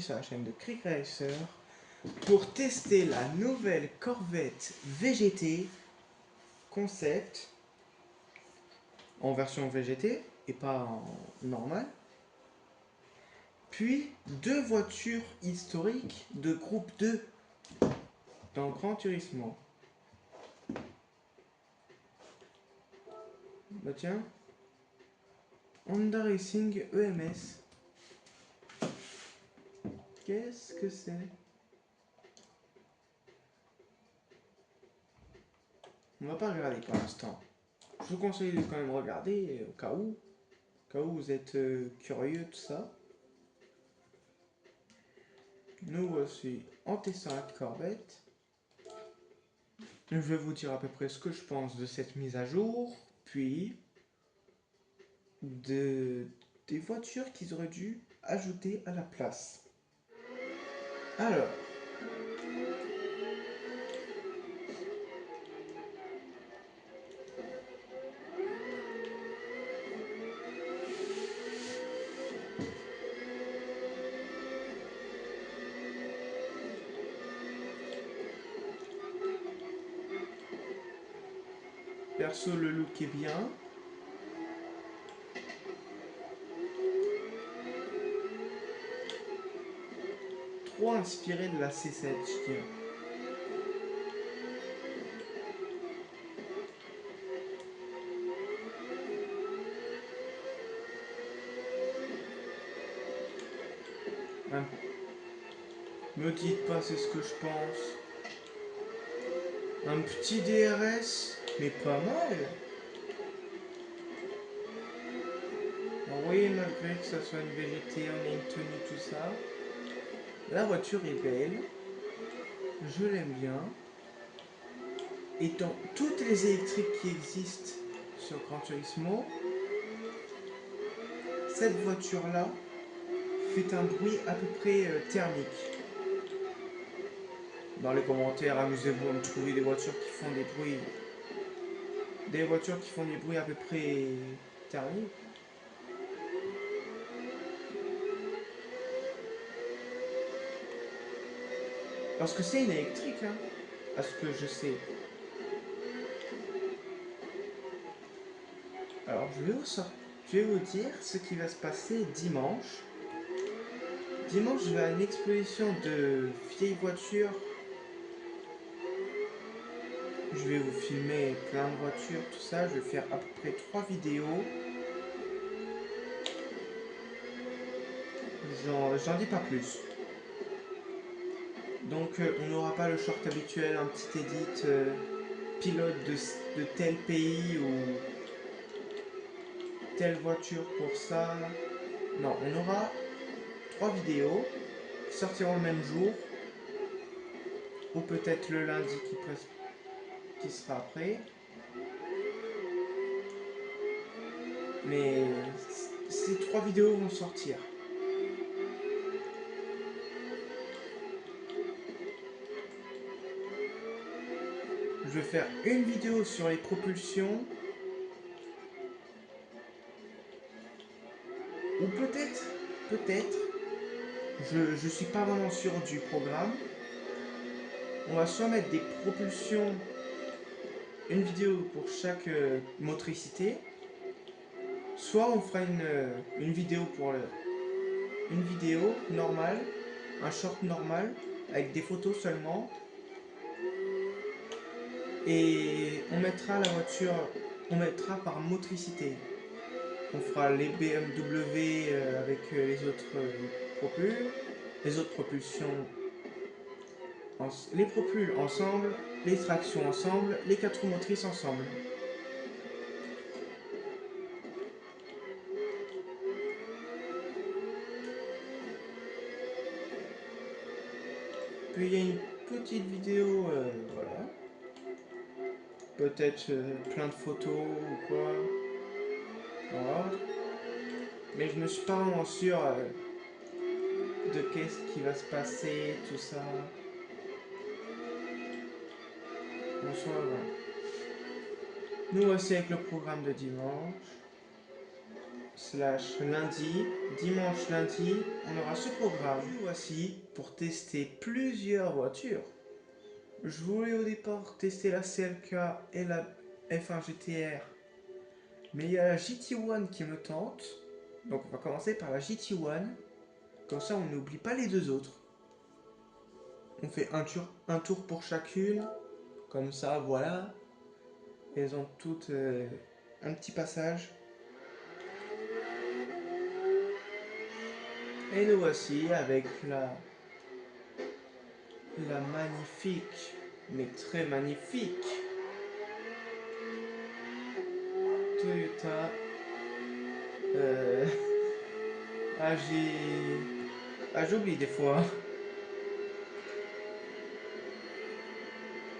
sur la chaîne de Crick Racer pour tester la nouvelle Corvette VGT Concept en version VGT et pas en normal. Puis deux voitures historiques de groupe 2 dans Gran Turismo. Bah tiens, Honda Racing EMS. Qu'est-ce que c'est? On va pas regarder pour l'instant. Je vous conseille de quand même regarder au cas où vous êtes curieux de tout ça. Nous voici en testant la Corvette. Je vais vous dire à peu près ce que je pense de cette mise à jour, puis des voitures qu'ils auraient dû ajouter à la place. Alors, perso, le look est bien. Trop inspiré de la C7, je dirais. Me dites pas c'est ce que je pense. Un petit DRS, mais pas mal. Vous voyez, malgré que ça soit une VGT, on a une tenue, tout ça. La voiture est belle. Je l'aime bien. Et dans toutes les électriques qui existent sur Gran Turismo, cette voiture-là fait un bruit à peu près thermique. Dans les commentaires, amusez-vous à me trouver des voitures qui font des bruits. Des voitures qui font des bruits à peu près thermiques. Parce que c'est une électrique, hein, à ce que je sais. Alors, je vais vous dire ce qui va se passer dimanche. Dimanche, je vais à une exposition de vieilles voitures. Je vais vous filmer plein de voitures, tout ça. Je vais faire à peu près 3 vidéos. J'en dis pas plus. Donc, on n'aura pas le short habituel, un petit edit pilote de tel pays ou telle voiture pour ça. Non, on aura 3 vidéos qui sortiront le même jour. Ou peut-être le lundi qui sera après. Mais ces 3 vidéos vont sortir. Je vais faire une vidéo sur les propulsions. Ou peut-être, je suis pas vraiment sûr du programme. On va soit mettre des propulsions, une vidéo pour chaque motricité, soit on fera une vidéo une vidéo normale, un short normal, avec des photos seulement. Et on mettra la voiture, on mettra par motricité. On fera les BMW avec les autres propulsions, les propuls ensemble, les tractions ensemble, les 4 roues motrices ensemble. Puis il y a une petite vidéo, voilà. Peut-être plein de photos ou quoi. Voilà. Mais je ne suis pas vraiment sûr de qu'est-ce qui va se passer, tout ça. Bonsoir. Nous voici avec le programme de dimanche. / lundi. Dimanche, lundi, on aura ce programme. Nous voici pour tester plusieurs voitures. Je voulais au départ tester la CLK et la F1 GTR, mais il y a la GT1 qui me tente. Donc on va commencer par la GT1, comme ça on n'oublie pas les deux autres. On fait un tour pour chacune, comme ça voilà. Elles ont toutes un petit passage. Et nous voici avec la magnifique, mais très magnifique Toyota. Ah, j'oublie des fois.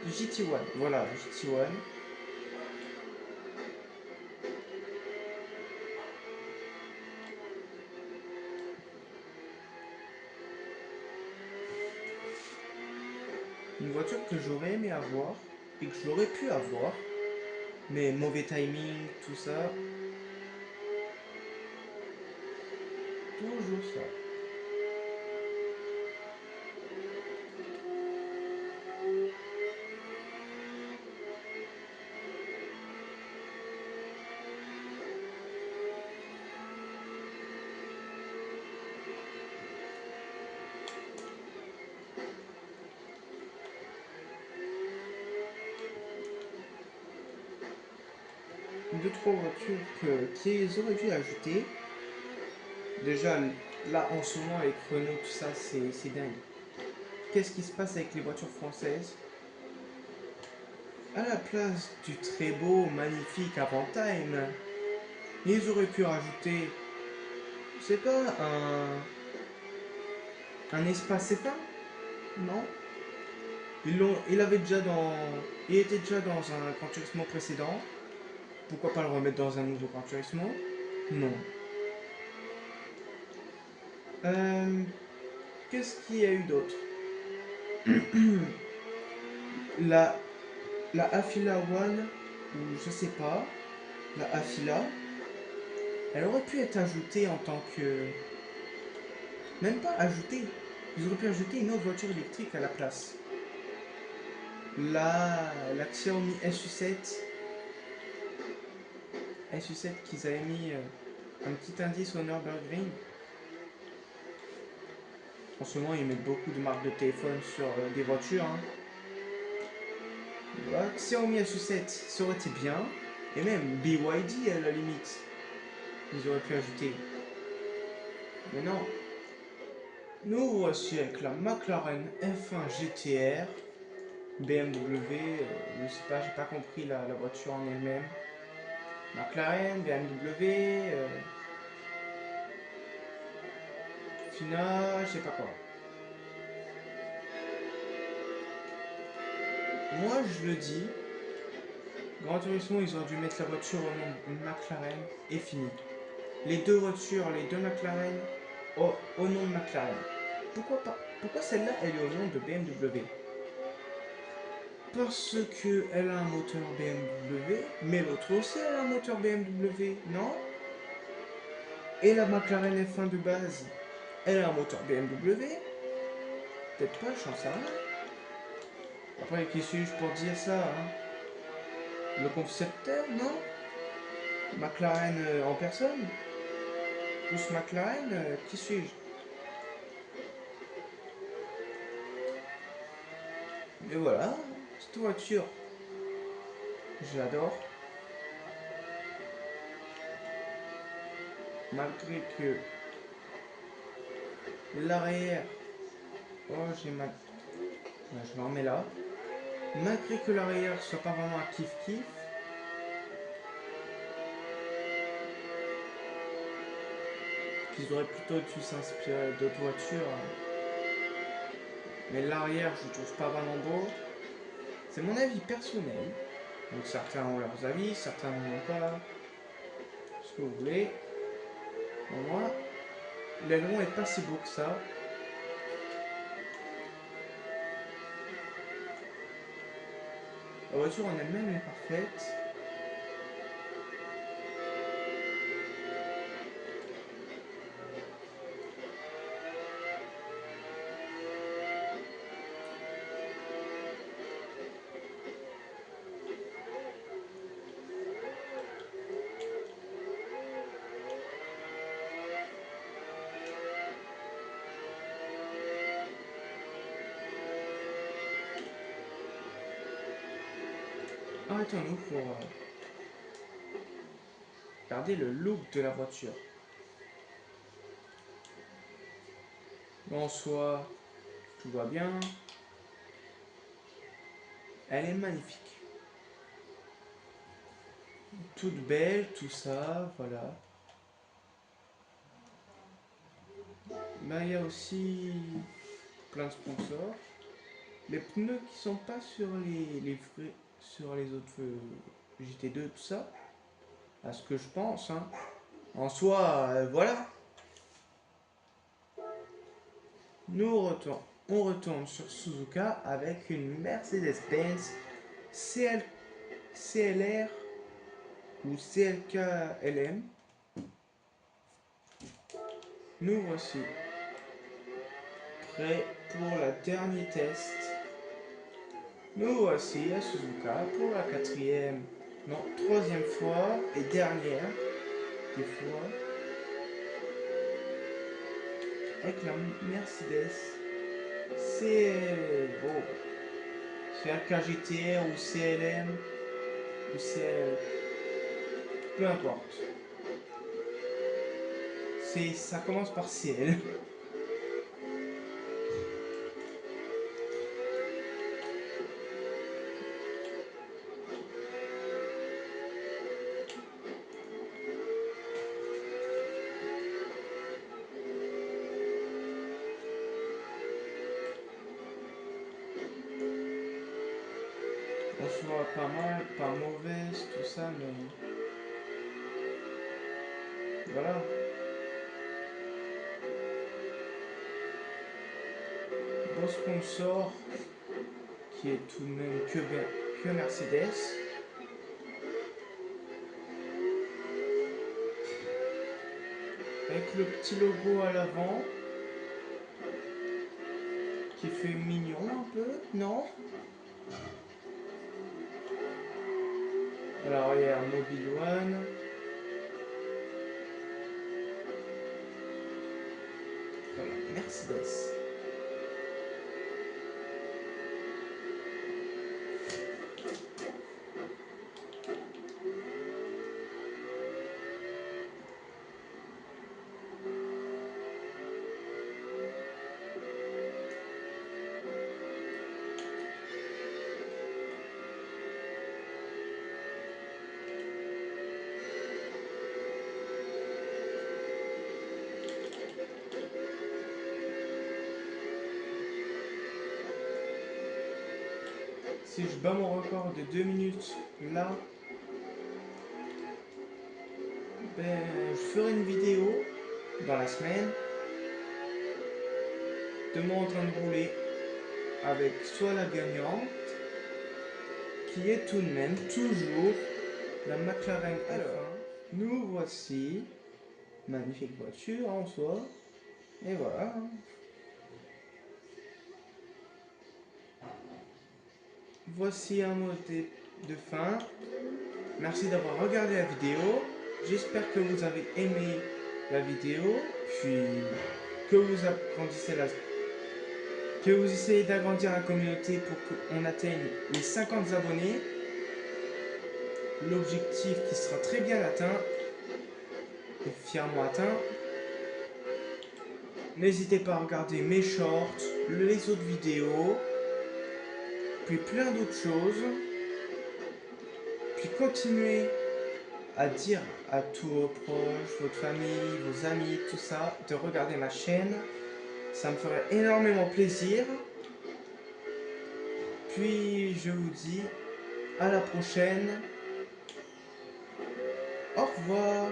GT1, voilà, GT1. Une voiture que j'aurais aimé avoir et que j'aurais pu avoir, mais mauvais timing, tout ça. Toujours ça. Deux, trois voitures qu'ils auraient dû ajouter. Déjà, là en ce moment, avec Renault, tout ça, c'est dingue. Qu'est-ce qui se passe avec les voitures françaises? À la place du très beau, magnifique Avantime, ils auraient pu rajouter, je sais pas, un espace F1? Non? Il était déjà dans un Gran Turismo précédent. Pourquoi pas le remettre dans un nouveau Gran Turismo? Non. Euh, Qu'est-ce qu'il y a eu d'autre? la, la Afila One, ou je sais pas, la Afila, elle aurait pu être ajoutée en tant que... Même pas ajoutée. Ils auraient pu ajouter une autre voiture électrique à la place. La Xiaomi SU7 qu'ils avaient mis un petit indice au Nürburgring. En ce moment, ils mettent beaucoup de marques de téléphone sur des voitures. Hein. Voilà, Xiaomi SU7, ça aurait été bien. Et même BYD à la limite, ils auraient pu ajouter. Mais non. Nous voici avec la McLaren F1 GTR. BMW, je sais pas, j'ai pas compris la voiture en elle-même. McLaren, BMW, Fina, je sais pas quoi. Moi je le dis, Gran Turismo ils ont dû mettre la voiture au nom de McLaren et fini. Les deux voitures, les deux McLaren au nom de McLaren. Pourquoi pas? Pourquoi celle-là elle est au nom de BMW? Parce que elle a un moteur BMW, mais l'autre aussi elle a un moteur BMW, non? Et la McLaren F1 de base, elle a un moteur BMW? Peut-être pas, je sais rien. Après, qui suis-je pour dire ça hein? Le concepteur, non? McLaren en personne? Plus McLaren, qui suis-je? Mais voilà, cette voiture, j'adore. Malgré que l'arrière... Oh, j'ai mal... Je m'en remets là. Malgré que l'arrière soit pas vraiment un kiff-kiff, qu'ils auraient plutôt dû s'inspirer d'autres voitures. Mais l'arrière, je trouve pas vraiment beau. C'est mon avis personnel. Donc certains ont leurs avis, certains n'en ont pas. Ce que vous voulez. Pour moi, l'aileron est pas si beau que ça. La voiture en elle-même est parfaite. arrêtons-nous pour regarder le look de la voiture. En soi, tout va bien. Elle est magnifique. Toute belle, tout ça, voilà. Ben, il y a aussi plein de sponsors. Les pneus qui sont pas sur sur les autres GT2, tout ça. À ce que je pense, hein. En soi, voilà. On retourne sur Suzuka avec une Mercedes-Benz CLR ou CLK-LM. Nous voici prêts pour le dernier test. Nous voici à Suzuka pour la troisième fois et dernière des fois avec la Mercedes CLK GTR ou CLM ou CL, peu importe. Ça commence par CL. On se voit pas mal, pas mauvaise, tout ça, mais voilà. Beau sponsor qui est tout de même que Mercedes. Avec le petit logo à l'avant qui fait mignon un peu, non? À l'arrière, Mobile One. Voilà, Mercedes. Si je bats mon record de 2 minutes là, ben, je ferai une vidéo dans la semaine de moi en train de rouler avec soit la gagnante qui est tout de même toujours la McLaren F1. Alors, nous voici, magnifique voiture en soi, et voilà. Voici un mot de fin. Merci d'avoir regardé la vidéo. J'espère que vous avez aimé la vidéo, puis que que vous essayez d'agrandir la communauté pour qu'on atteigne les 50 abonnés. L'objectif qui sera très bien atteint et fièrement atteint. N'hésitez pas à regarder mes shorts, les autres vidéos, puis plein d'autres choses. Puis continuez à dire à tous vos proches, votre famille, vos amis, tout ça, de regarder ma chaîne. Ça me ferait énormément plaisir. Puis je vous dis à la prochaine. Au revoir.